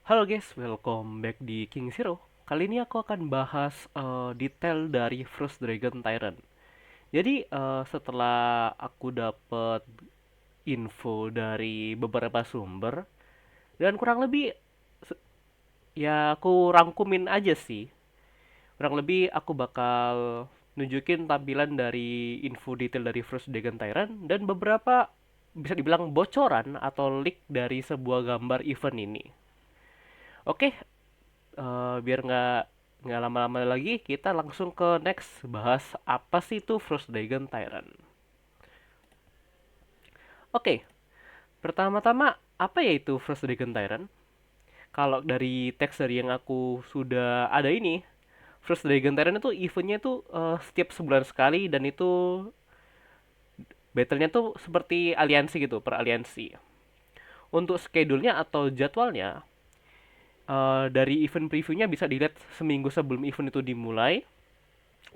Halo guys, welcome back di King Zero. Kali ini aku akan bahas detail dari Frost Dragon Tyrant. Jadi setelah aku dapat info dari beberapa sumber dan kurang lebih ya aku rangkumin aja sih. Kurang lebih aku bakal nunjukin tampilan dari info detail dari Frost Dragon Tyrant dan beberapa bisa dibilang bocoran atau leak dari sebuah gambar event ini. Oke, biar nggak lama-lama lagi, kita langsung ke next bahas apa sih itu Frost Dragon Tyrant. Oke, pertama-tama apa ya itu Frost Dragon Tyrant? Kalau dari teks dari yang aku sudah ada ini, Frost Dragon Tyrant itu eventnya tuh setiap sebulan sekali dan itu battlenya tuh seperti aliansi gitu, per aliansi. Untuk schedule-nya atau jadwalnya, dari event previewnya bisa dilihat seminggu sebelum event itu dimulai.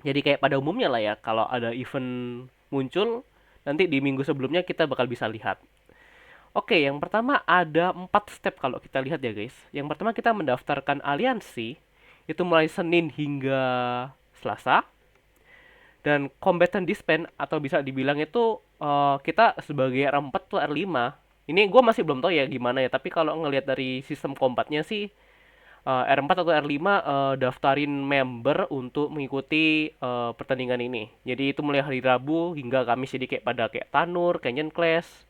Jadi kayak pada umumnya lah ya, kalau ada event muncul, nanti di minggu sebelumnya kita bakal bisa lihat. Oke, yang pertama ada 4 step kalau kita lihat ya guys. Yang pertama kita mendaftarkan aliansi, itu mulai Senin hingga Selasa. Dan combatant disband atau bisa dibilang itu kita sebagai R4 tuh R5. Ini gue masih belum tahu ya gimana ya, tapi kalau ngelihat dari sistem combatnya sih R4 atau R5 daftarin member untuk mengikuti pertandingan ini. Jadi itu mulai hari Rabu hingga Kamis, jadi kayak pada kayak Tanur, Canyon Clash,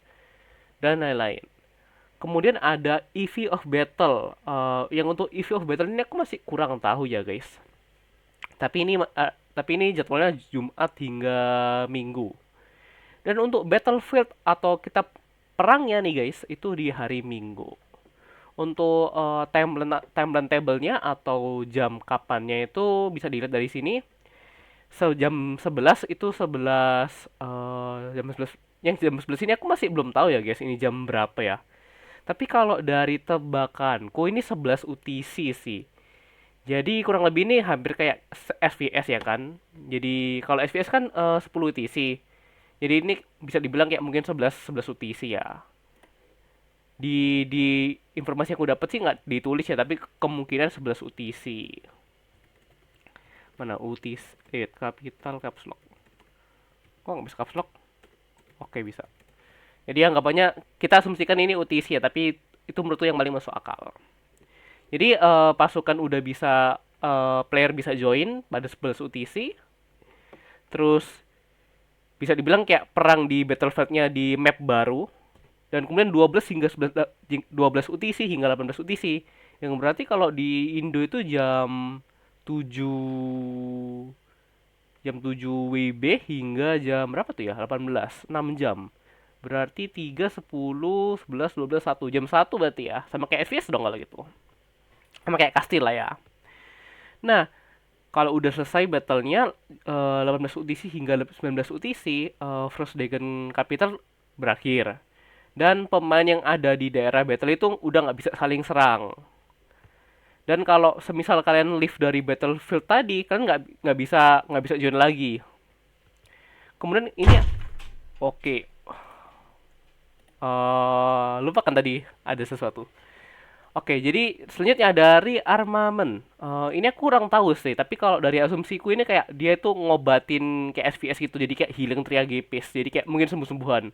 dan lain-lain. Kemudian ada EV of Battle. Yang untuk EV of Battle ini aku masih kurang tahu ya guys. Tapi ini jadwalnya Jumat hingga Minggu. Dan untuk Battlefield atau kita perangnya nih guys, itu di hari Minggu. Untuk timeline table-nya atau jam kapannya itu bisa dilihat dari sini. Jam 11 itu 11 jam 11, yang jam 11 ini aku masih belum tahu ya guys ini jam berapa ya. Tapi kalau dari tebakanku ini 11 UTC sih. Jadi kurang lebih ini hampir kayak SVS ya kan. Jadi kalau SVS kan 10 UTC. Jadi ini bisa dibilang kayak mungkin 11 UTC ya. Di informasi yang aku dapat sih nggak ditulis ya, tapi kemungkinan 11 UTC. Mana UTC? Capital caps lock. Kok nggak bisa caps lock? Oke, bisa. Jadi anggapannya kita asumsikan ini UTC ya, tapi itu menurutku yang paling masuk akal. Jadi pasukan udah bisa player bisa join pada 11 UTC. Terus bisa dibilang kayak perang di Battlefieldnya di map baru. Dan kemudian 12 hingga 12 UTC hingga 18 UTC. Yang berarti kalau di Indo itu tujuh jam 7 WIB hingga jam berapa tuh ya? 18, 6 jam. Berarti 3, 10, 11, 12, 1. Jam 1 berarti ya. Sama kayak FPS dong kalau gitu. Sama kayak Kastil lah ya. Nah, kalau udah selesai battle-nya 18 UTC hingga 19 UTC, Frost Dragon Capital berakhir. Dan pemain yang ada di daerah battle itu udah nggak bisa saling serang. Dan kalau semisal kalian leave dari battlefield tadi, kalian nggak bisa join lagi. Kemudian ini oke, lupa kan tadi ada sesuatu. Oke, jadi selanjutnya dari armament. Ini aku kurang tahu sih, tapi kalau dari asumsiku ini kayak dia itu ngobatin kayak SPS gitu, jadi kayak healing triagepis, jadi kayak mungkin sembuh-sembuhan.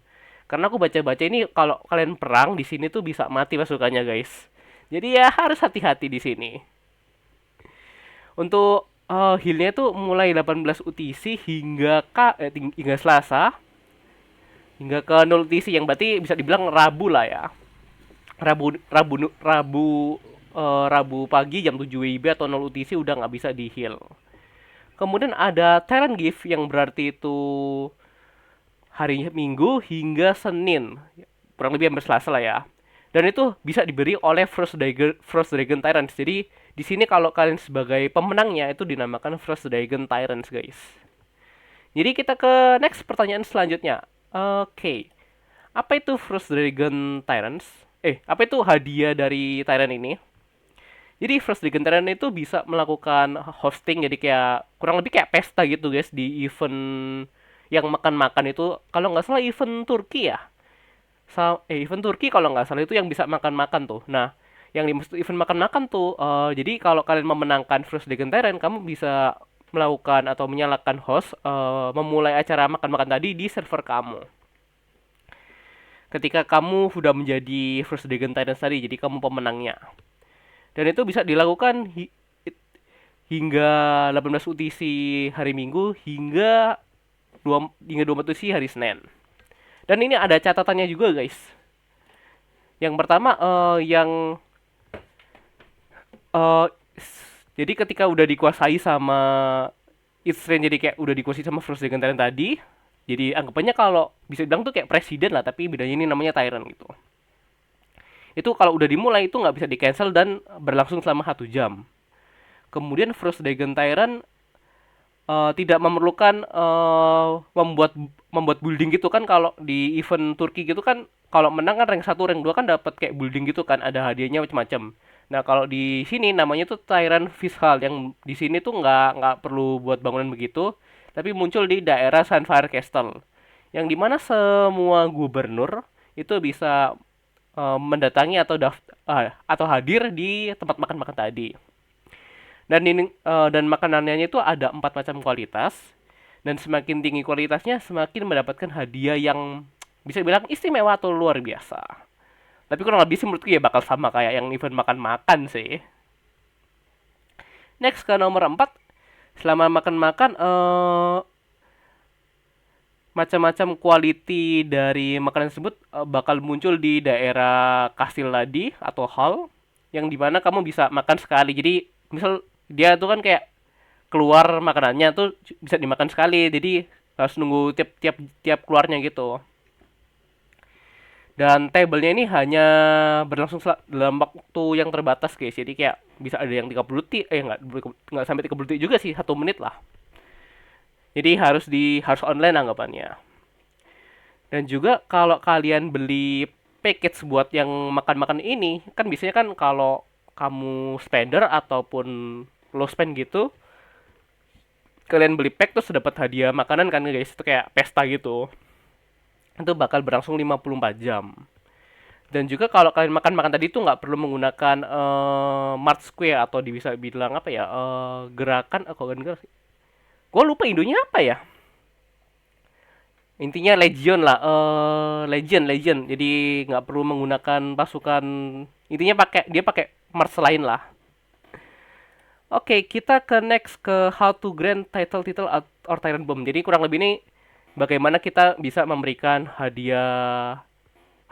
Karena aku baca-baca ini kalau kalian perang di sini tuh bisa mati pasukannya guys. Jadi ya harus hati-hati di sini. Untuk healnya tuh mulai 18 UTC hingga Selasa hingga ke 0 UTC yang berarti bisa dibilang Rabu lah ya. Rabu Rabu Rabu Rabu pagi jam 7 WIB atau 0 UTC udah nggak bisa di heal. Kemudian ada Terran Gift yang berarti itu hari Minggu hingga Senin. Kurang lebih hampir Selasa lah ya. Dan itu bisa diberi oleh Frost Dragon Tyrants. Jadi di sini kalau kalian sebagai pemenangnya itu dinamakan Frost Dragon Tyrants, guys. Jadi kita ke next pertanyaan selanjutnya. Oke. Apa itu Frost Dragon Tyrants? Apa itu hadiah dari Tyrant ini? Jadi Frost Dragon Tyrant itu bisa melakukan hosting, jadi kayak kurang lebih kayak pesta gitu guys di event yang makan-makan itu. Kalau nggak salah event Turki ya. Event Turki kalau nggak salah itu yang bisa makan-makan tuh. Nah, Yang dimaksud event makan-makan tuh, jadi kalau kalian memenangkan First Dragon Tyrant, kamu bisa melakukan atau menyalakan host, memulai acara makan-makan tadi di server kamu. Ketika kamu sudah menjadi First Dragon Tyrant tadi, jadi kamu pemenangnya. Dan itu bisa dilakukan hingga 18 UTC hari Minggu hingga 24 UTC hari Senin. Dan ini ada catatannya juga, guys. Yang pertama, eh jadi ketika udah dikuasai sama Strain, jadi kayak udah dikuasai sama First Dragon Tyrant tadi, jadi anggapannya kalau bisa bilang tuh kayak presiden lah, tapi bedanya ini namanya Tyrant gitu. Itu kalau udah dimulai itu nggak bisa di cancel dan berlangsung selama 1 jam. Kemudian First Dragon Tyrant tidak memerlukan membuat membuat building gitu kan. Kalau di event Turki gitu kan, kalau menang kan rank 1 rank 2 kan dapat kayak building gitu kan, ada hadiahnya macam-macam. Nah, kalau di sini namanya tuh Tyrant Fiskal, yang di sini tuh nggak perlu buat bangunan begitu, tapi muncul di daerah Sunfire Castle, yang dimana semua gubernur itu bisa mendatangi atau hadir di tempat makan-makan tadi. Dan ini dan makanannya itu ada 4 macam kualitas, dan semakin tinggi kualitasnya semakin mendapatkan hadiah yang bisa bilang istimewa atau luar biasa. Tapi kurang lebih sih menurutku ya bakal sama kayak yang event makan-makan sih. Next ke nomor 4, selama makan-makan macam-macam quality dari makanan tersebut bakal muncul di daerah kastil tadi atau hall, yang dimana kamu bisa makan sekali. Jadi misal dia tuh kan kayak keluar makanannya tuh bisa dimakan sekali, jadi harus nunggu tiap tiap tiap keluarnya gitu. Dan tablenya ini hanya berlangsung dalam waktu yang terbatas, guys. Jadi kayak bisa ada yang 30 detik, nggak sampai 30 detik juga sih, 1 menit lah. Jadi harus online anggapannya. Dan juga kalau kalian beli package buat yang makan-makan ini, kan biasanya kan kalau kamu spender ataupun low spend gitu, kalian beli pack terus dapat hadiah makanan kan, guys. Itu kayak pesta gitu. Itu bakal berlangsung 54 jam. Dan juga kalau kalian makan-makan tadi tuh nggak perlu menggunakan March Square, atau bisa bilang apa ya, gerakan, aku kan gue lupa Indonya apa ya. Intinya Legion lah, Legion. Jadi nggak perlu menggunakan pasukan. Intinya dia pakai March lain lah. Oke, kita ke next ke how to grant title or Tyrant Bomb. Jadi kurang lebih ini bagaimana kita bisa memberikan hadiah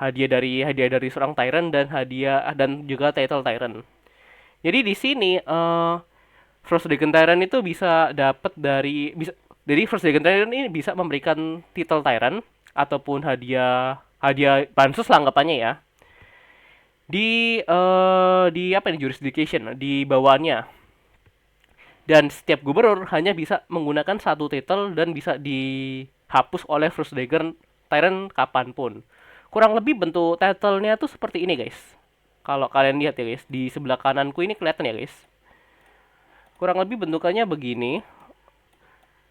dari seorang Tyrant, dan hadiah dan juga title Tyrant. Jadi di sini First Dragon Tyrant itu bisa dapat dari First Dragon Tyrant ini bisa memberikan title Tyrant ataupun hadiah bansos lah anggapannya ya. Di apa ini, jurisdiction di bawahnya. Dan setiap gubernur hanya bisa menggunakan satu title dan bisa dihapus oleh First Dragon Tyrant kapanpun. Kurang lebih bentuk title-nya tuh seperti ini, guys. Kalau kalian lihat ya, guys, di sebelah kananku ini kelihatan ya, guys. Kurang lebih bentukannya begini.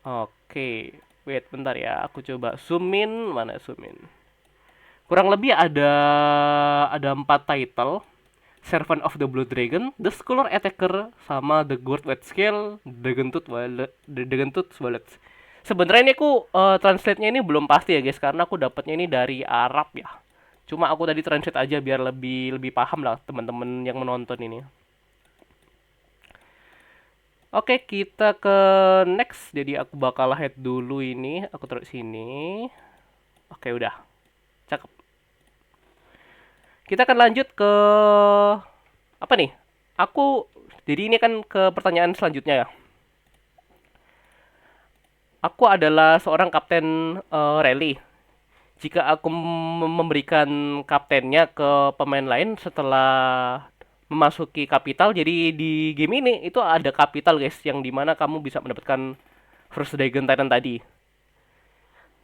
Oke, wait bentar ya, aku coba zoom in, mana zoom in. Kurang lebih ada 4 title. Servant of the Blue Dragon, The Scholar Attacker, sama The Gourd White Scale, Dragon Tooth Wallet. Sebenarnya ini aku translate-nya ini belum pasti ya, guys, karena aku dapatnya ini dari Arab ya. Cuma aku tadi translate aja biar lebih paham lah teman-teman yang menonton ini. Oke, kita ke next. Jadi aku bakal head dulu ini, aku taruh sini. Oke, udah. Cakep. Kita akan lanjut ke apa nih? Jadi ini kan ke pertanyaan selanjutnya ya. Aku adalah seorang kapten rally. Jika aku memberikan kaptennya ke pemain lain setelah memasuki kapital, jadi di game ini itu ada kapital, guys, yang dimana kamu bisa mendapatkan First Dragon Tyrant tadi.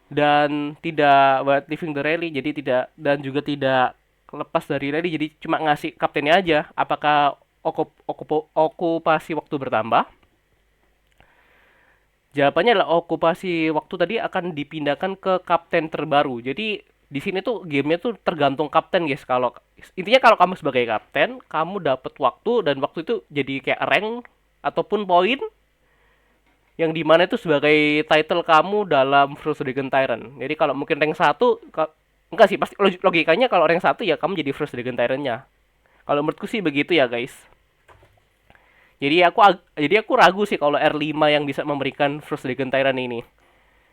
Dan tidak buat living the rally, jadi tidak, dan juga tidak lepas dari rally, jadi cuma ngasih kaptennya aja. Apakah okupasi waktu bertambah? Jawabannya adalah okupasi waktu tadi akan dipindahkan ke kapten terbaru. Jadi Di sini tuh gamenya tuh tergantung kapten guys. Kalau intinya kalau kamu sebagai kapten, kamu dapat waktu dan waktu itu jadi kayak rank ataupun poin yang dimana itu sebagai title kamu dalam First Dragon Tyrant. Jadi kalau mungkin rank satu, enggak sih, pasti logikanya kalau rank satu ya kamu jadi First Dragon Tyrant-nya. Kalau menurutku sih begitu ya guys. Jadi aku ragu sih kalau R5 yang bisa memberikan First Dragon Tyrant ini.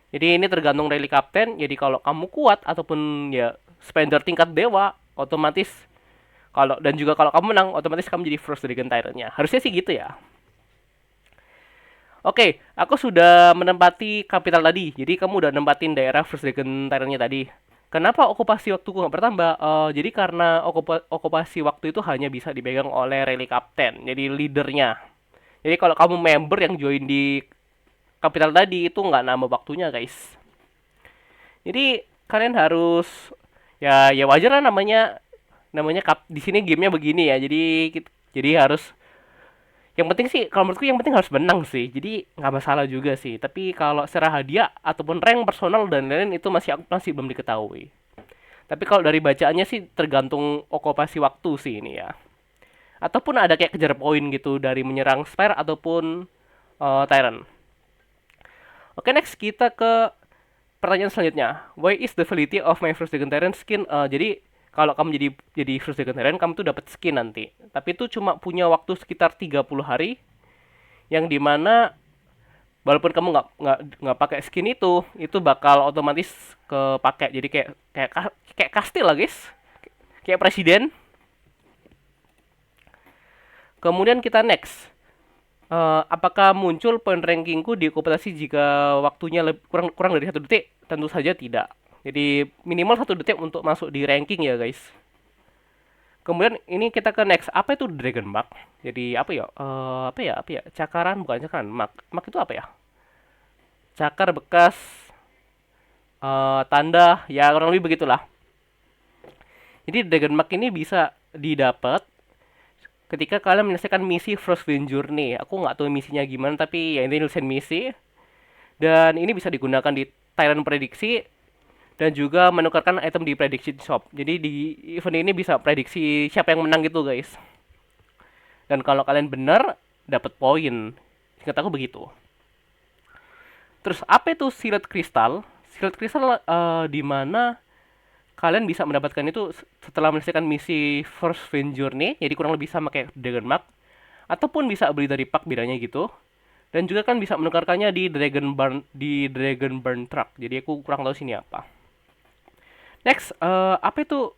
Jadi ini tergantung rally kapten. Jadi kalau kamu kuat ataupun ya spender tingkat dewa, otomatis dan juga kalau kamu menang, otomatis kamu jadi First Dragon Tyrant-nya. Harusnya sih gitu ya. Oke, aku sudah menempati kapital tadi. Jadi kamu udah nempatin daerah First Dragon Tyrant-nya tadi. Kenapa okupasi waktuku nggak bertambah? Jadi karena okupasi waktu itu hanya bisa dipegang oleh rally kapten, jadi leadernya. Jadi kalau kamu member yang join di kapital tadi itu nggak nambah waktunya guys. Jadi kalian harus ya wajar lah namanya di sini gamenya begini ya. Jadi harus yang penting sih kalau menurutku yang penting harus menang sih. Jadi nggak masalah juga sih. Tapi kalau secara hadiah ataupun rank personal dan lain-lain itu masih belum diketahui. Tapi kalau dari bacaannya sih tergantung okupasi waktu sih ini ya. Ataupun ada kayak kejar poin gitu dari menyerang Spire ataupun Tyrant. Oke, next kita ke pertanyaan selanjutnya. Why is the validity of my First Dragon Tyrant skin? Jadi kalau kamu jadi First Dragon Tyrant, kamu tuh dapat skin nanti. Tapi itu cuma punya waktu sekitar 30 hari, yang dimana walaupun kamu nggak pakai skin itu bakal otomatis kepake. Jadi kayak kastil lah guys, kayak presiden. Kemudian kita next. Apakah muncul poin rankingku di kompetisi jika waktunya kurang dari 1 detik? Tentu saja tidak. Jadi minimal 1 detik untuk masuk di ranking ya guys. Kemudian ini kita ke next. Apa itu Dragon Mark? Jadi apa ya? Apa ya? Cakaran, bukan cakaran. Mark itu apa ya? Cakar bekas tanda, ya kurang lebih begitulah. Jadi Dragon Mark ini bisa didapat ketika kalian menyelesaikan misi Frostwind Journey. Aku nggak tahu misinya gimana, tapi ya ini nyelesain misi. Dan ini bisa digunakan di Tyrant prediksi dan juga menukarkan item di prediction shop. Jadi di event ini bisa prediksi siapa yang menang gitu guys. Dan kalau kalian benar dapat poin. Singkat aku begitu. Terus apa itu Sealed Crystal? Sealed Crystal di mana kalian bisa mendapatkan itu setelah menyelesaikan misi First Wind Journey, jadi kurang lebih sama kayak Dragon Mark, ataupun bisa beli dari pak bedanya gitu. Dan juga kan bisa menukarkannya di Dragon Burn Truck. Jadi aku kurang tahu sini apa. Next, apa itu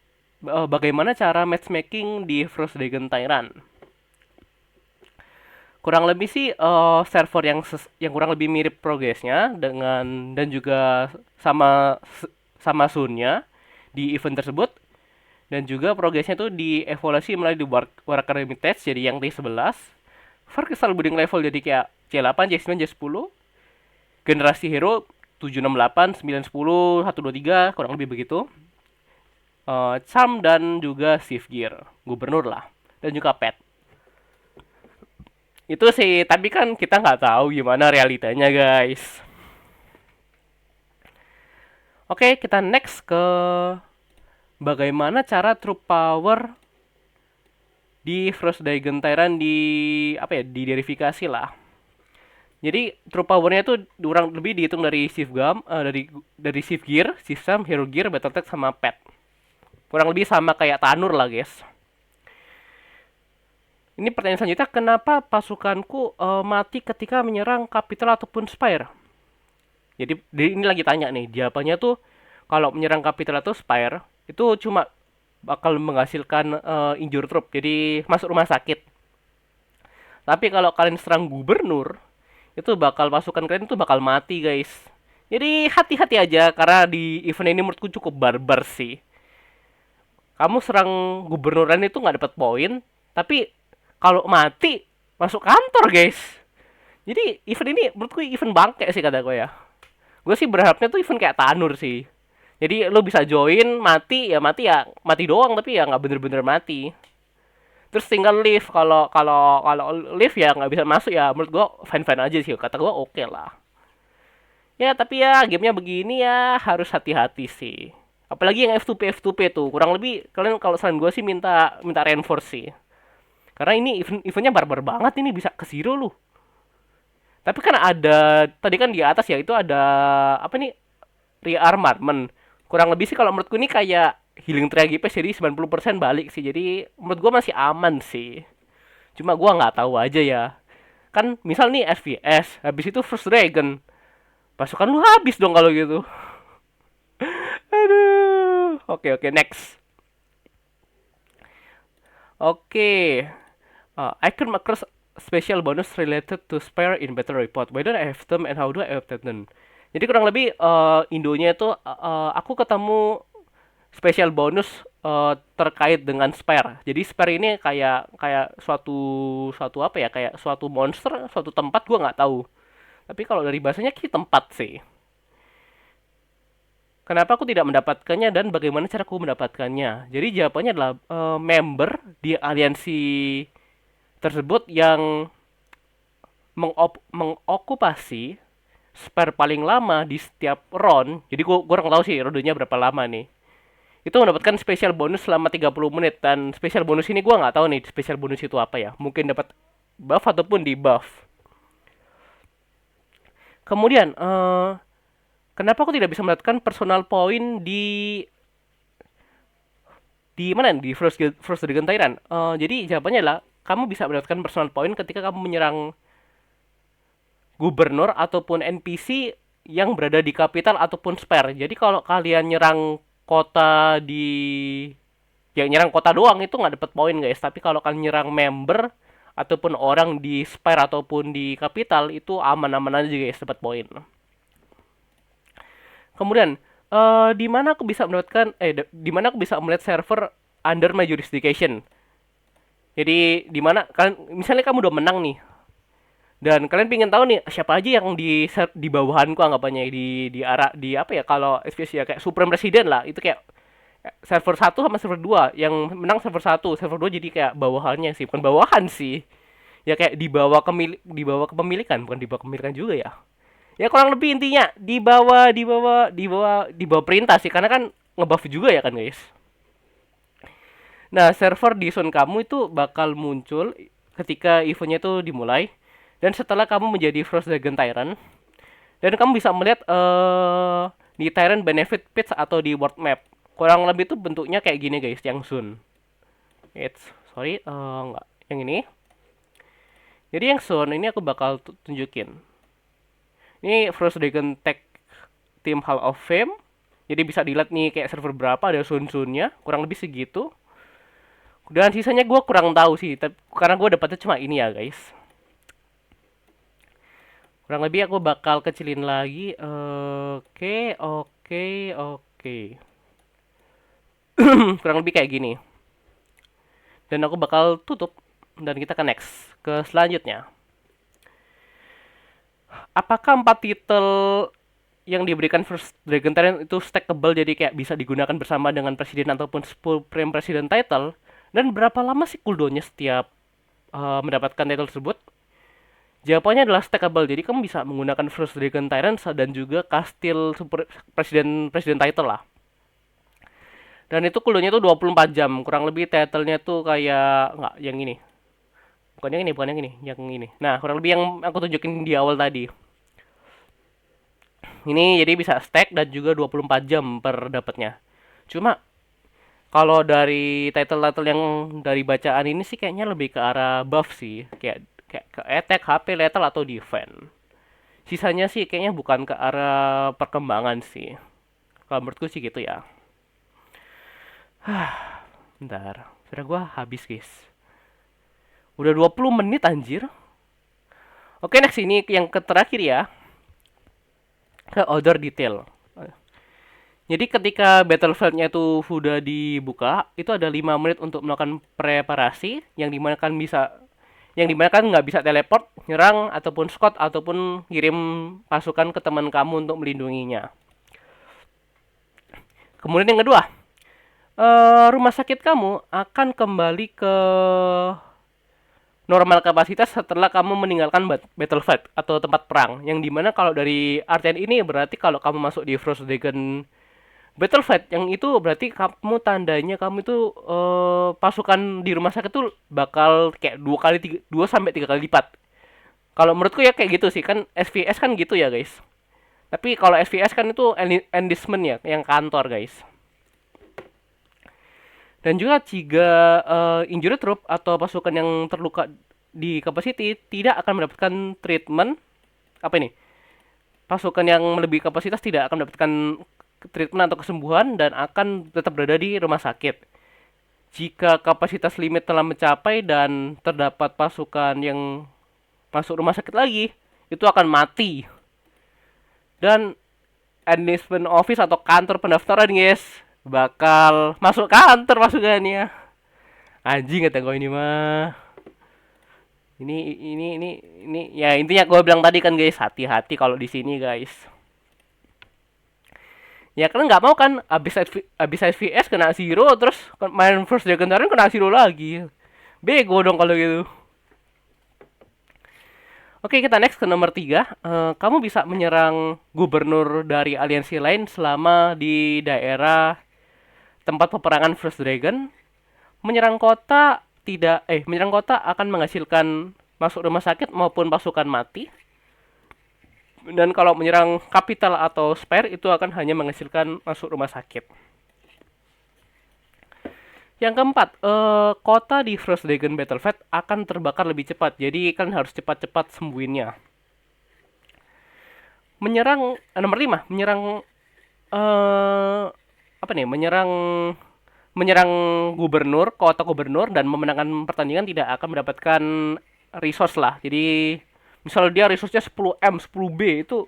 bagaimana cara matchmaking di First Dragon Tyrant? Kurang lebih sih server yang kurang lebih mirip progresnya dan juga sama Sunnya di event tersebut, dan juga progresnya tuh dievaluasi melalui di War Academy Test, jadi yang T11 Crystal Building level jadi kayak C8, C9, C10, generasi hero 768, 910, 123 kurang lebih begitu, Charm dan juga Shift Gear Gubernur lah, dan juga Pet. Itu sih, tapi kan kita nggak tahu gimana realitanya guys. Oke, kita next ke bagaimana cara true power di First Dragon Tyrant diverifikasi lah. Jadi true powernya itu kurang lebih dihitung dari Shift Gum, dari Shift Gear, System, Hero Gear, Battle Tech sama Pet. Kurang lebih sama kayak Tanur lah guys. Ini pertanyaan selanjutnya, kenapa pasukanku mati ketika menyerang Capital ataupun Spire? Jadi ini lagi tanya nih, jawabannya tuh kalau menyerang Capital atau Spire itu cuma bakal menghasilkan injure troop, jadi masuk rumah sakit. Tapi kalau kalian serang Gubernur, itu pasukan kalian itu bakal mati guys. Jadi hati-hati aja, karena di event ini menurutku cukup barbar sih. Kamu serang Gubernuran itu nggak dapat poin, tapi kalau mati masuk kantor guys. Jadi event ini menurutku event bangke sih kata gue ya. Gue sih berharapnya tuh event kayak Tanur sih. Jadi lo bisa join, mati mati doang, tapi ya nggak bener-bener mati. Terus tinggal live, kalau live ya nggak bisa masuk ya, menurut gue fine-fine aja sih, kata gue oke lah. Ya tapi ya gamenya begini ya harus hati-hati sih. Apalagi yang F2P tuh, kurang lebih kalian kalau saran gue sih minta minta reinforce sih. Karena ini eventnya barbar banget, ini bisa ke zero loh. Tapi kan ada tadi kan di atas ya itu ada apa nih, rearmament. Kurang lebih sih kalau menurutku ini kayak healing tragipes, jadi 90% balik sih. Jadi menurut gua masih aman sih. Cuma gua nggak tahu aja ya. Kan misal nih FPS, habis itu First Dragon. Pasukan lu habis dong kalau gitu. Aduh. Oke oke next. Oke. I come across special bonus related to spare in battle report. Why don't I have them and how do I obtain them? Jadi kurang lebih indonya itu aku ketemu special bonus terkait dengan spare. Jadi spare ini kayak kayak suatu suatu apa ya? Kayak suatu monster, suatu tempat gua nggak tahu. Tapi kalau dari bahasanya ki tempat sih. Kenapa aku tidak mendapatkannya dan bagaimana cara aku mendapatkannya? Jadi jawabannya adalah member di aliansi tersebut yang mengokupasi spare paling lama di setiap round. Jadi gua kurang tahu sih rondonya berapa lama nih. Itu mendapatkan special bonus selama 30 menit dan special bonus ini gua nggak tahu nih special bonus itu apa ya. Mungkin dapat buff ataupun di buff. Kemudian kenapa aku tidak bisa mendapatkan personal point di mana di First Dragon Tyrant? Jadi jawabannya adalah kamu bisa mendapatkan personal point ketika kamu menyerang gubernur ataupun NPC yang berada di capital ataupun spare. Jadi kalau kalian nyerang kota di yang nyerang kota doang itu nggak dapat poin guys. Tapi kalau kalian nyerang member ataupun orang di spare ataupun di capital itu aman-aman aja guys dapat poin. Kemudian di mana aku bisa mendapatkan di mana aku bisa melihat server under my jurisdiction. Jadi di mana kalian misalnya kamu udah menang nih dan kalian pengen tahu nih siapa aja yang di bawahanku anggapannya di arah di apa ya kalau SPS ya kayak Supreme President lah itu kayak server satu sama server 2 yang menang server satu server 2 jadi kayak bawahannya sih bukan bawahan sih ya kayak dibawa kepemilikan bukan dibawa kepemilikan juga ya ya kurang lebih intinya dibawa perintah sih karena kan ngebuff juga ya kan guys. Nah server di zone kamu itu bakal muncul ketika eventnya itu dimulai dan setelah kamu menjadi Frost Dragon Tyrant dan kamu bisa melihat di Tyrant Benefit Page atau di world map kurang lebih tuh bentuknya kayak gini guys yang zone. Sorry enggak yang ini. Jadi yang zone ini aku bakal tunjukin. Ini Frost Dragon Tech Team Hall of Fame. Jadi bisa dilihat nih kayak server berapa ada zone-zonenya kurang lebih segitu. Dan sisanya gue kurang tahu sih, karena gue dapetnya cuma ini ya guys. Kurang lebih aku bakal kecilin lagi. Oke. Kurang lebih kayak gini. Dan aku bakal tutup dan kita ke next ke selanjutnya. Apakah 4 title yang diberikan First Dragon Tyrant itu stackable jadi kayak bisa digunakan bersama dengan presiden ataupun Supreme President title? Dan berapa lama sih cooldownnya setiap mendapatkan title tersebut? Jawabannya adalah stackable. Jadi kamu bisa menggunakan First Dragon Tyrant dan juga Castle Super President title lah. Dan itu cooldownnya tuh 24 jam. Kurang lebih title-nya tuh kayak nggak yang ini. Bukan yang ini, yang ini. Nah, kurang lebih yang aku tunjukin di awal tadi. Ini jadi bisa stack dan juga 24 jam per dapatnya. Cuma kalau dari title-title yang dari bacaan ini sih kayaknya lebih ke arah buff sih, kayak ke attack, HP, lethal atau defense. Sisanya sih kayaknya bukan ke arah perkembangan sih. Kalau menurutku sih gitu ya. Bentar, sudah gua habis guys. Udah 20 menit anjir. Oke, next ini yang terakhir ya. Ke order detail. Jadi ketika battlefield-nya itu sudah dibuka, itu ada 5 menit untuk melakukan preparasi yang dimana kan nggak bisa teleport, nyerang ataupun squad ataupun kirim pasukan ke teman kamu untuk melindunginya. Kemudian yang kedua, rumah sakit kamu akan kembali ke normal kapasitas setelah kamu meninggalkan battlefield atau tempat perang. Yang dimana kalau dari artian ini berarti kalau kamu masuk di Frost Dragon Battle Flight yang itu berarti kamu tandanya kamu itu pasukan di rumah sakit tuh bakal kayak 2 sampai 3 kali lipat. Kalau menurutku ya kayak gitu sih, kan SVS kan gitu ya guys. Tapi kalau SVS kan itu enlistment ya, yang kantor guys. Dan juga jika injury troop atau pasukan yang terluka di capacity tidak akan mendapatkan treatment, apa ini? Pasukan yang melebihi kapasitas tidak akan mendapatkan treatment atau kesembuhan dan akan tetap berada di rumah sakit. Jika kapasitas limit telah mencapai dan terdapat pasukan yang masuk rumah sakit lagi, itu akan mati. Dan enlistment office atau kantor pendaftaran guys bakal masuk kantor pasukannya. Anjing kata gue ini mah. Ini ya intinya gue bilang tadi kan guys, hati-hati kalau di sini guys. Ya kan nggak mau kan abis SVS kena zero terus main first dragon kena zero lagi. Bego dong kalau gitu. Oke, kita next ke nomor 3. Kamu bisa menyerang gubernur dari aliansi lain selama di daerah tempat peperangan First Dragon. Menyerang kota akan menghasilkan masuk rumah sakit maupun pasukan mati. Dan kalau menyerang capital atau spire itu akan hanya menghasilkan masuk rumah sakit. Yang keempat, kota di First Dragon Battlefield akan terbakar lebih cepat. Jadi kan harus cepat-cepat sembuhinnya. Menyerang nomor 5, menyerang apa nih? Menyerang gubernur, kota gubernur dan memenangkan pertandingan tidak akan mendapatkan resource lah. Jadi misal dia resource-nya 10M, 10B itu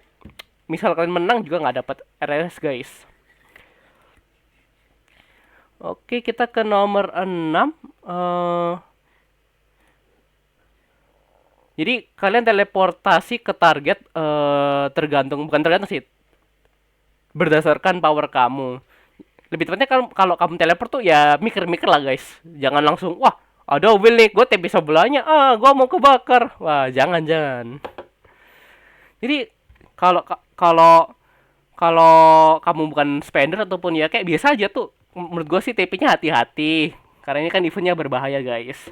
misal kalian menang juga nggak dapat RS guys. Oke, kita ke nomor 6. Jadi kalian teleportasi ke target tergantung, bukan tergantung sih, berdasarkan power kamu. Lebih tepatnya kalau kamu teleport tuh ya mikir-mikir lah guys. Jangan langsung wah ada will nih, gue TP sebelahnya, gue mau kebakar. Wah, jangan. Jadi kalau kalau kalau kamu bukan spender ataupun ya kayak biasa aja tuh, menurut gue sih TP-nya hati-hati. Karena ini kan eventnya berbahaya guys.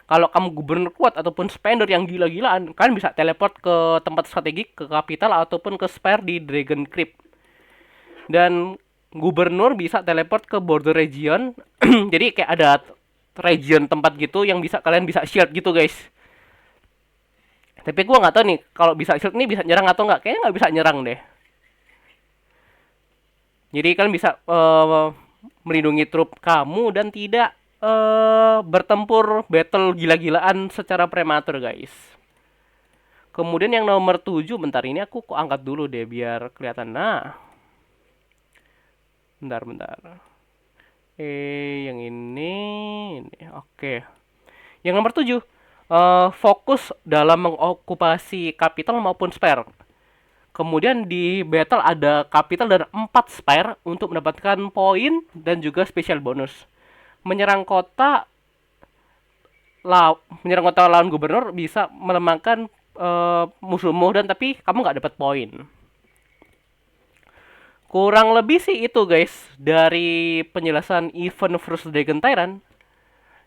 Kalau kamu gubernur kuat ataupun spender yang gila-gilaan, kalian bisa teleport ke tempat strategik, ke capital ataupun ke spire di Dragon Crypt. Dan gubernur bisa teleport ke border region. Jadi kayak ada region tempat gitu yang bisa kalian bisa shield gitu guys. Tapi gue nggak tahu nih kalau bisa shield ini bisa nyerang atau nggak. Kayaknya nggak bisa nyerang deh. Jadi kalian bisa melindungi trup kamu dan tidak bertempur battle gila-gilaan secara prematur guys. Kemudian yang nomor 7, bentar ini aku kok angkat dulu deh biar kelihatan. Nah, bentar. Yang ini. Oke. Yang nomor 7, fokus dalam mengokupasi capital maupun spare. Kemudian di battle ada capital dan 4 spire untuk mendapatkan poin dan juga special bonus. Menyerang kota lawan gubernur bisa melemahkan musuhmu dan tapi kamu nggak dapat poin. Kurang lebih sih itu guys dari penjelasan event First Dragon Tyrant.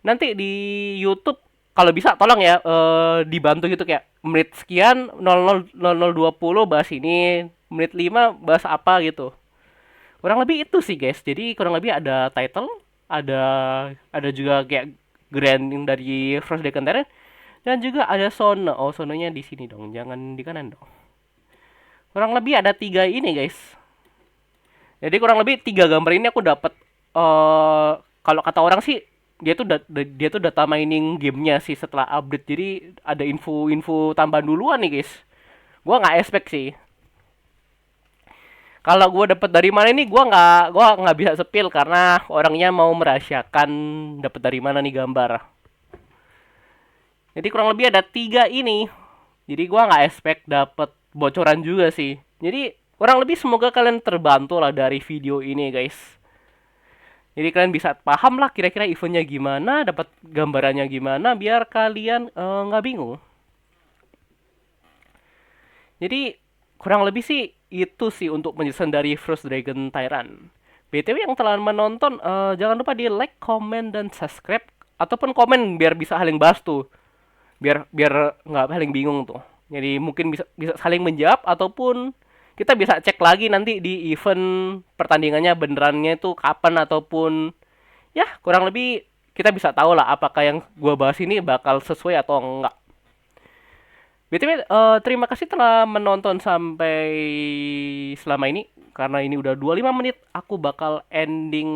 Nanti di YouTube kalau bisa tolong ya dibantu gitu kayak menit sekian 00:20 bahas ini, menit 5 bahas apa gitu. Kurang lebih itu sih guys. Jadi kurang lebih ada title, ada juga kayak grinding dari First Dragon Tyrant dan juga ada zone. Oh, zonanya di sini dong, jangan di kanan dong. Kurang lebih ada 3 ini guys. Jadi kurang lebih 3 gambar ini aku dapat kalau kata orang sih dia tuh data mining gamenya sih setelah update. Jadi ada info tambahan duluan nih guys. Gua nggak expect sih. Kalau gua dapat dari mana ini gua nggak bisa sepil karena orangnya mau merahasiakan dapat dari mana nih gambar. Jadi kurang lebih ada 3 ini. Jadi gua nggak expect dapat bocoran juga sih. Jadi kurang lebih semoga kalian terbantu lah dari video ini guys. Jadi kalian bisa paham lah kira-kira eventnya gimana, dapat gambarannya gimana, biar kalian nggak bingung. Jadi kurang lebih sih itu sih untuk penjelasan dari Frost Dragon Tyrant. BTW yang telah menonton, jangan lupa di like, comment, dan subscribe. Ataupun komen biar bisa saling bahas tuh. Biar biar nggak saling bingung tuh. Jadi mungkin bisa bisa saling menjawab ataupun kita bisa cek lagi nanti di event pertandingannya benerannya itu kapan ataupun ya kurang lebih kita bisa tahu lah apakah yang gua bahas ini bakal sesuai atau enggak. BTW, terima kasih telah menonton sampai selama ini. Karena ini udah 25 menit, aku bakal ending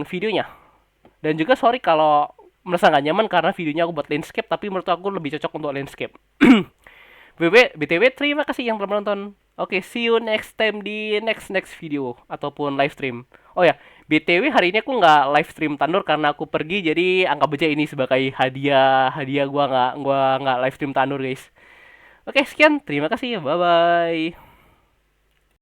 videonya. Dan juga sorry kalau merasa nggak nyaman karena videonya aku buat landscape, tapi menurut aku lebih cocok untuk landscape. BTW, terima kasih yang telah menonton. Oke, see you next time di next video ataupun live stream. Oh ya, BTW hari ini aku nggak live stream Tandur karena aku pergi, jadi anggap aja ini sebagai hadiah gua nggak live stream Tandur guys. Oke, sekian, terima kasih, bye bye.